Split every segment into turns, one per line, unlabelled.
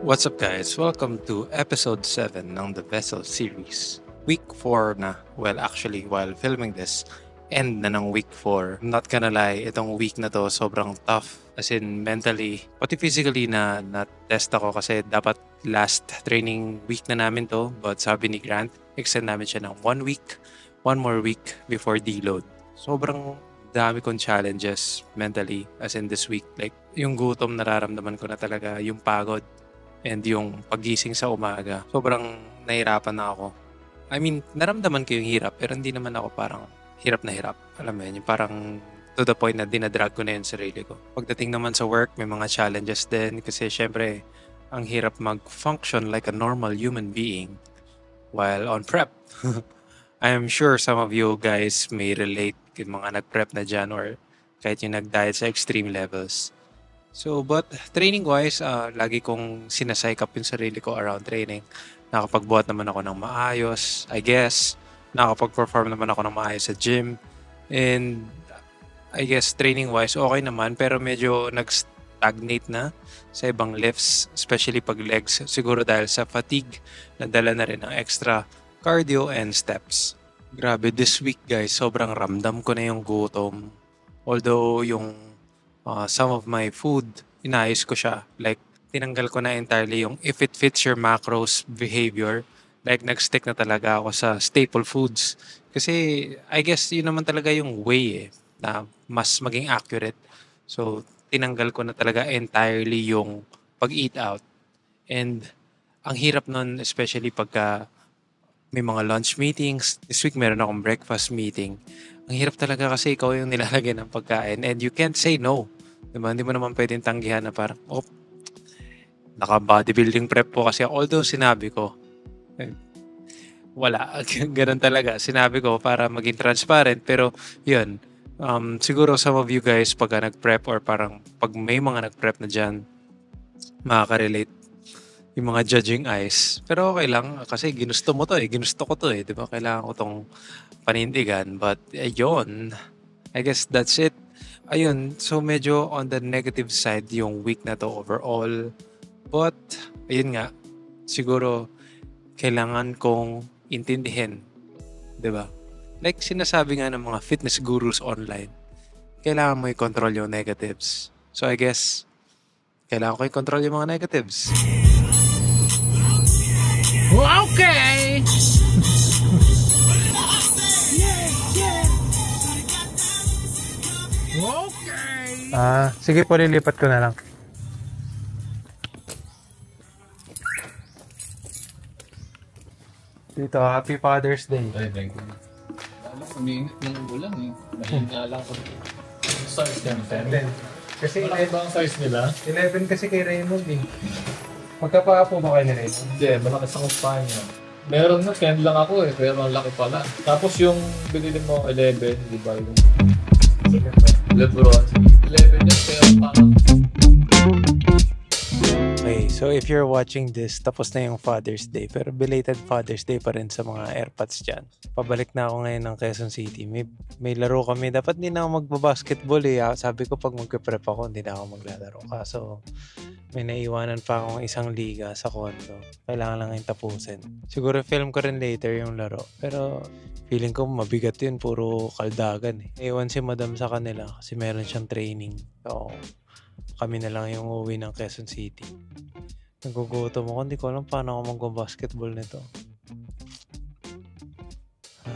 What's up guys? Welcome to episode 7 ng The Vessel series. Week 4 na. Well, actually, while filming this, end na ng week 4. I'm not gonna lie, itong week na to sobrang tough. As in, mentally, pati physically na-test ako kasi dapat last training week na namin to. But sabi ni Grant, extend namin siya ng 1 week, 1 more week before deload. Sobrang dami kong challenges mentally as in this week. Like, yung gutom nararamdaman ko na talaga, yung pagod, and yung pagising sa umaga. Sobrang nahirapan na ako. I mean, naramdaman ko yung hirap, pero hindi naman ako parang hirap na hirap. Alam mo yun, yung parang to the point na dinadrag ko na yung sarili ko. Pagdating naman sa work, may mga challenges din kasi syempre, ang hirap mag-function like a normal human being while on prep. I am sure some of you guys may relate yung mga nag-prep na dyan or kahit yung nag-diet sa extreme levels. So, but training-wise, lagi kong sinasike up yung sarili ko around training. Nakapagbuhat naman ako ng maayos, I guess. Nakapag-perform naman ako ng maayos sa gym. And I guess training-wise, okay naman. Pero medyo nag-stagnate na sa ibang lifts, especially pag legs. Siguro dahil sa fatigue, nadala na rin ng extra cardio and steps. Grabe, this week guys, sobrang ramdam ko na yung gutom. Although yung some of my food, inayos ko siya. Like, tinanggal ko na entirely yung if it fits your macros behavior. Like, nag-stick na talaga ako sa staple foods. Kasi, I guess, yun naman talaga yung way na mas maging accurate. So, tinanggal ko na talaga entirely yung pag-eat out. And, ang hirap nun, especially pagka may mga lunch meetings. This week, meron akong breakfast meeting. Ang hirap talaga kasi ikaw yung nilalagay ng pagkain and you can't say no. Diba? Hindi mo naman pwedeng tanggihan na parang, naka-bodybuilding prep po kasi although sinabi ko, wala, ganun talaga. Sinabi ko para maging transparent pero yun, siguro some of you guys pagka nag-prep or parang pag may mga nag-prep na dyan, makaka-relate yung mga judging eyes. Pero okay lang kasi ginusto mo to ginusto ko to diba? Kailangan ko tong panindigan but ayun, I guess that's it. Ayun, so medyo on the negative side yung week na to overall. But, ayun nga, siguro kailangan kong intindihin. Diba? Like sinasabi nga ng mga fitness gurus online, kailangan mo i-control yung negatives. So I guess, kailangan ko i-control yung mga negatives.
Okay! Okay.
Sige po, lilipat ko na lang. Dito, Happy Father's Day.
Ay, thank you. Alam ko, umiinit ng ulan eh. Mahina lang ko. Size niya, 10.
Kasi
Malaki ba ang size nila?
11 kasi kay Raymond eh. Magkapaa po ba kayo ni Raymond?
Hindi, malaki sa kumpahan niya. Meron na, 10 lang ako eh, pero ang laki pala. Tapos yung binili mo, 11, di ba? Yung Lebron. 11 yan, pero parang...
Okay, so if you're watching this, tapos na yung Father's Day, pero belated Father's Day pa rin sa mga airpods dyan. Pabalik na ako ngayon ng Quezon City. May laro kami. Dapat hindi na ako magbabasketball eh. Sabi ko pag magpe-prep ako, hindi na ako maglalaro. Kaso may naiwanan pa akong isang liga sa condo. Kailangan lang yung tapusin. Siguro film ko rin later yung laro. Pero feeling ko mabigat yun. Puro kaldagan eh. Iwan si madam sa kanila kasi meron siyang training. So, kami na lang yung uwi ng Quezon City. Nagugutom ako. Hindi ko alam paano ako mag-basketball nito.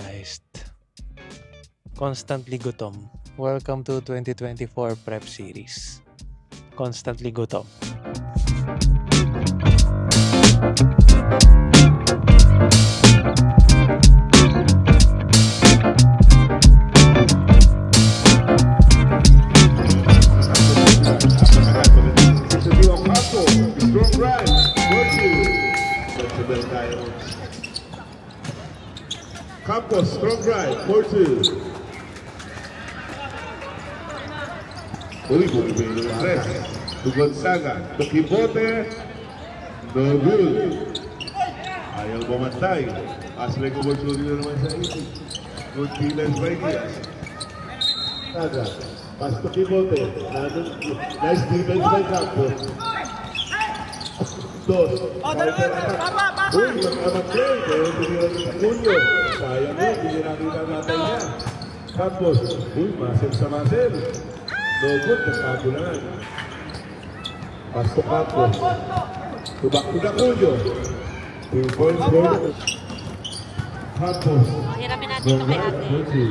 Heist. Constantly gutom. Welcome to 2024 Prep Series. Constantly gutom.
Campos, strong right, 4-2. Uli po, ibigay ng press. To Gonzaga, to Kibote, no good. Ayaw bumantay. Aslay ko opportunity na naman sa ito. Good defense by Diaz. Saga, pass to Kibote. Nice defense by Campos. Dos. Uy, magkamatay. Pero binilang sa Julio. Sayang mo, hindi nakita natin yan. Tapos, uy, Marcel sa Marcel. No good, nagkagulangan. Pasok Campos. Tubak na Julio. 2 points goal. Campos.
Hiramin natin ito kay ate.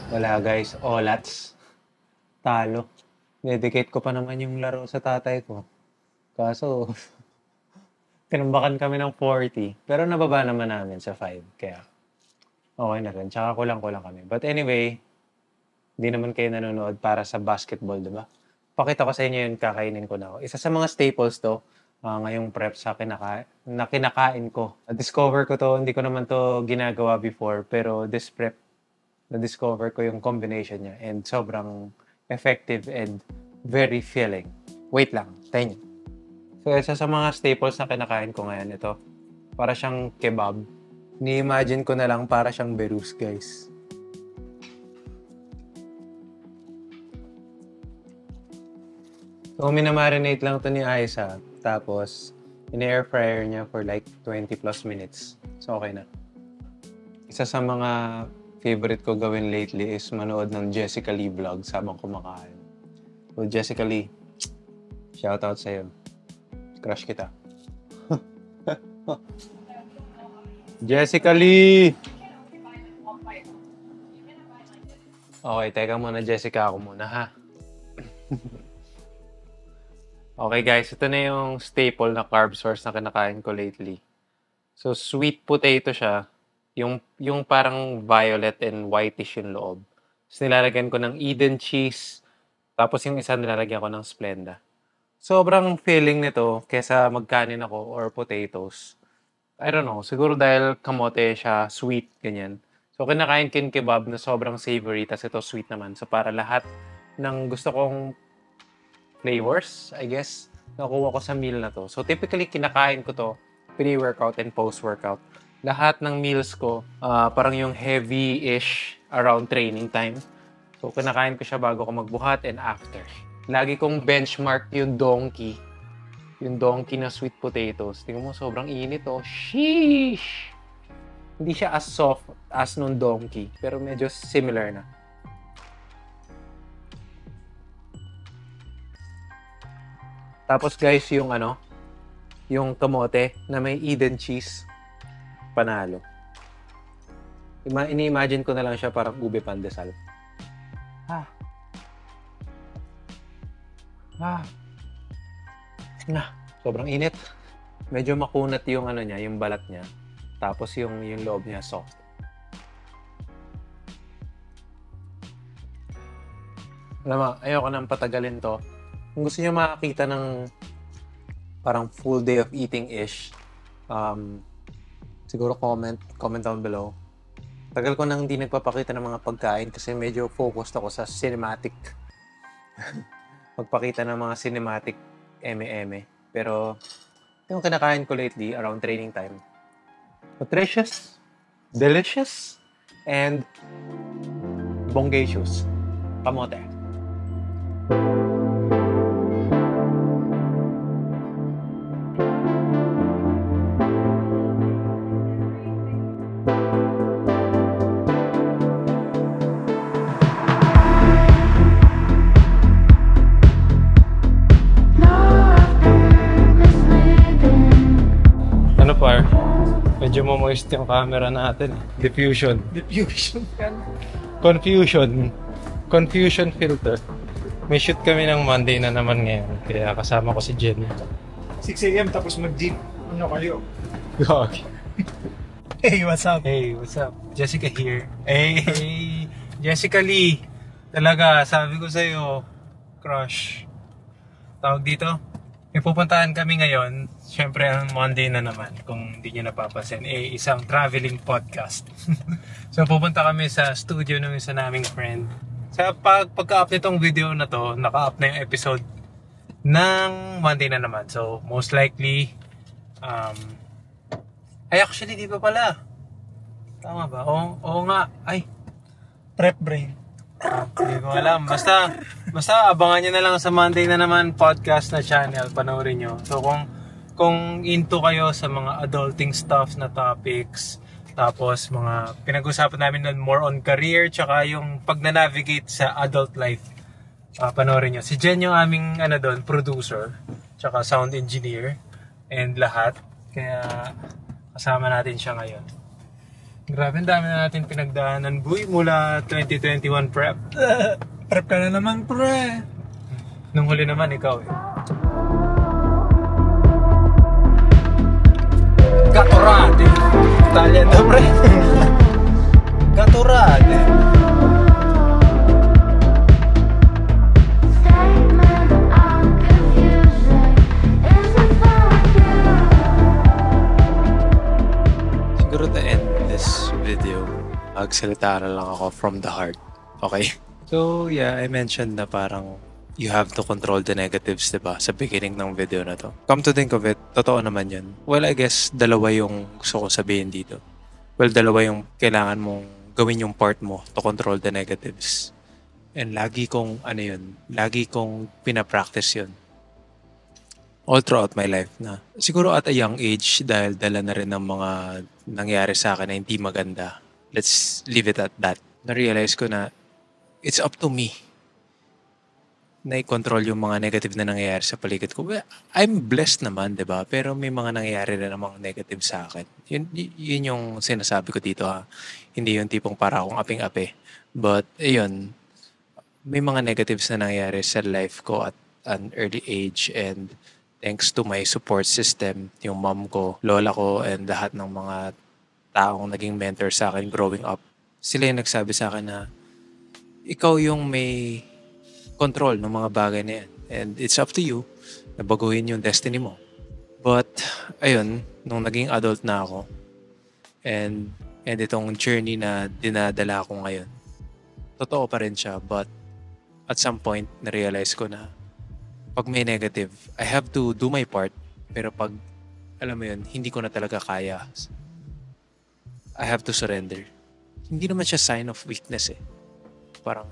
Wala guys, olats. Talo. Dedicate ko pa naman yung laro sa tatay ko. Kaso, tinambakan kami ng 40. Pero nababa naman namin sa 5. Kaya, okay na rin. Tsaka kulang-kulang kami. But anyway, hindi naman kayo nanonood para sa basketball, diba? Pakita ko sa inyo yun, kakainin ko na ako. Isa sa mga staples to, ngayong prep sa kinakain ko. Na-discover ko to, hindi ko naman to ginagawa before, pero this prep, na-discover ko yung combination niya and sobrang effective and very filling. Wait lang, tayo niyo. So, isa sa mga staples na kinakain ko ngayon, ito. Para siyang kebab. Ni-imagine ko na lang para siyang berus, guys. So, minamarinate lang to ni Aiza. Tapos, in-air fryer niya for like 20 plus minutes. So, okay na. Isa sa mga favorite ko gawin lately is manood ng Jessica Lee vlogs habang kumakain. So, Jessica Lee, shoutout sa'yo. Crush kita. Jessica Lee! Okay, teka muna Jessica. Ako muna ha. Okay guys, ito na yung staple na carb source na kinakain ko lately. So, sweet potato siya. Yung parang violet and whitish yung loob. Tapos nilalagyan ko ng Eden cheese. Tapos yung isa nilalagyan ko ng Splenda. Sobrang filling nito kesa magkanin ako or potatoes. I don't know, siguro dahil kamote siya, sweet, ganyan. So kinakain kin kebab na sobrang savory, tas ito sweet naman. So para lahat ng gusto kong flavors, I guess, nakuha ko sa meal na to. So typically kinakain ko to pre-workout and post-workout. Lahat ng meals ko, parang yung heavy-ish around training time. So kinakain ko siya bago ko magbuhat and after. Lagi kong benchmark yung donkey. Yung donkey na sweet potatoes. Tingnan mo, sobrang init oh. Sheesh! Hindi siya as soft as nung donkey. Pero medyo similar na. Tapos guys, yung yung kamote na may Eden cheese. Panalo. Ini-imagine ko na lang siya parang ube pandesal. Sobrang init. Medyo makunat yung niya, yung balat niya. Tapos yung loob niya soft. Alam mo, ayoko nang patagalin to. Kung gusto niyo makakita ng parang full day of eating-ish, siguro comment down below. Tagal ko nang hindi nagpapakita ng mga pagkain kasi medyo focused ako sa cinematic. Magpakita ng mga cinematic eme-eme. Pero yung kinakain ko lately around training time, nutritious, delicious, and bongacious. Kamote. Medyo moist yung camera natin. Diffusion. Confusion filter. May shoot kami ng Monday na naman ngayon. Kaya kasama ko si Jen.
6 a.m. tapos mag-gym. Ano kayo?
Gag.
Hey, what's up?
Hey, what's up? Jessica here. Hey, Jessica Lee. Talaga, sabi ko sa'yo, crush. Tawag dito. May pupuntahan kami ngayon. Siyempre, ang Monday na naman. Kung hindi nyo napapansin, isang traveling podcast. So, pupunta kami sa studio ng isa naming friend. Sa pagka-up nitong video na to, naka-up na yung episode ng Monday na naman. So, most likely, ay, actually, di ba pala? Tama ba? Oo nga. Ay,
Prep brain.
Hindi ko alam. Basta abangan nyo na lang sa Monday na naman podcast na channel. Panoorin nyo. So kung into kayo sa mga adulting stuff na topics, tapos mga pinag-usapan namin nun more on career, tsaka yung pag-navigate sa adult life, panoorin nyo. Si Jen yung aming doon, producer, tsaka sound engineer, and lahat. Kaya kasama natin siya ngayon. Grabe, ang dami na natin pinagdaanan, boy, mula 2021 prep.
Prep ka na naman, pre.
Nung huli naman, ikaw eh. Gatorade! Italian na, pre. Gatorade! Siguro to end this video, magsalita na lang ako from the heart. Okay? So, yeah, I mentioned na parang you have to control the negatives, diba? Sa beginning ng video na to. Come to think of it, totoo naman yun. Well, I guess, dalawa yung gusto ko sabihin dito. Well, dalawa yung kailangan mong gawin yung part mo to control the negatives. And lagi kong, lagi kong pinapractice yun. All throughout my life na. Siguro at a young age, dahil dala na rin ng mga nangyari sa akin na hindi maganda. Let's leave it at that. Na-realize ko na it's up to me na i-control yung mga negative na nangyayari sa paligid ko. Well, I'm blessed naman, di ba? Pero may mga nangyayari na namang negative sa akin. Yun yung sinasabi ko dito, ha. Hindi yung tipong para akong aping-ape. But, ayun, may mga negatives na nangyayari sa life ko at an early age, and thanks to my support system, yung mom ko, lola ko, and lahat ng mga taong naging mentor sa akin growing up, sila yung nagsabi sa akin na ikaw yung may control ng mga bagay na yan. And it's up to you na baguhin yung destiny mo. But, ayun, nung naging adult na ako, and itong journey na dinadala ko ngayon, totoo pa rin siya. But, at some point, na-realize ko na pag may negative, I have to do my part. Pero pag, alam mo yun, hindi ko na talaga kaya, I have to surrender. Hindi naman siya sign of weakness eh. Parang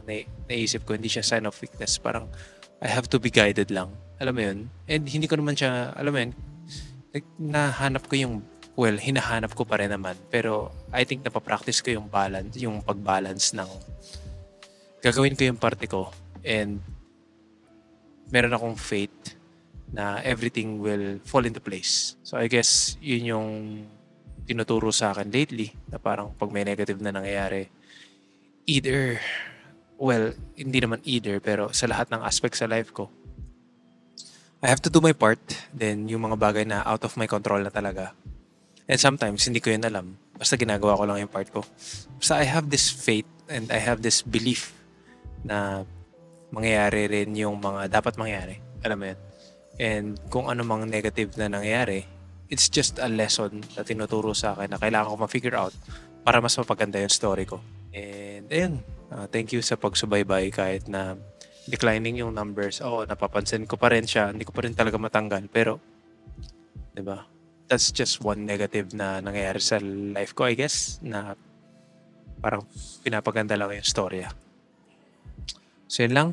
naisip ko, hindi siya sign of weakness. Parang, I have to be guided lang. Alam mo yun? And hindi ko naman siya, alam mo yun, nahanap ko yung, well, hinahanap ko pa rin naman. Pero, I think napapractice ko yung balance, yung pag-balance ng, gagawin ko yung parte ko. And, meron akong faith na everything will fall into place. So, I guess, yun yung tinuturo sa akin lately, na parang pag may negative na nangyayari, either, well, hindi naman either, pero sa lahat ng aspects sa life ko, I have to do my part. Then, yung mga bagay na out of my control na talaga. And sometimes, hindi ko yun alam. Basta ginagawa ko lang yung part ko. Basta I have this faith and I have this belief na mangyayari rin yung mga dapat mangyari. Alam mo yun? And kung ano mang negative na nangyayari, it's just a lesson na tinuturo sa akin na kailangan ko ma-figure out para mas mapaganda yung story ko. And ayun, thank you sa pagsubaybay kahit na declining yung numbers. Oo, napapansin ko pa rin siya. Hindi ko pa rin talaga matanggal. Pero, di ba? That's just one negative na nangyayari sa life ko, I guess, na parang pinapaganda lang yung storya. So yun lang.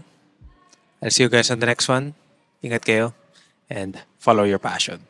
I'll see you guys on the next one. Ingat kayo and follow your passion.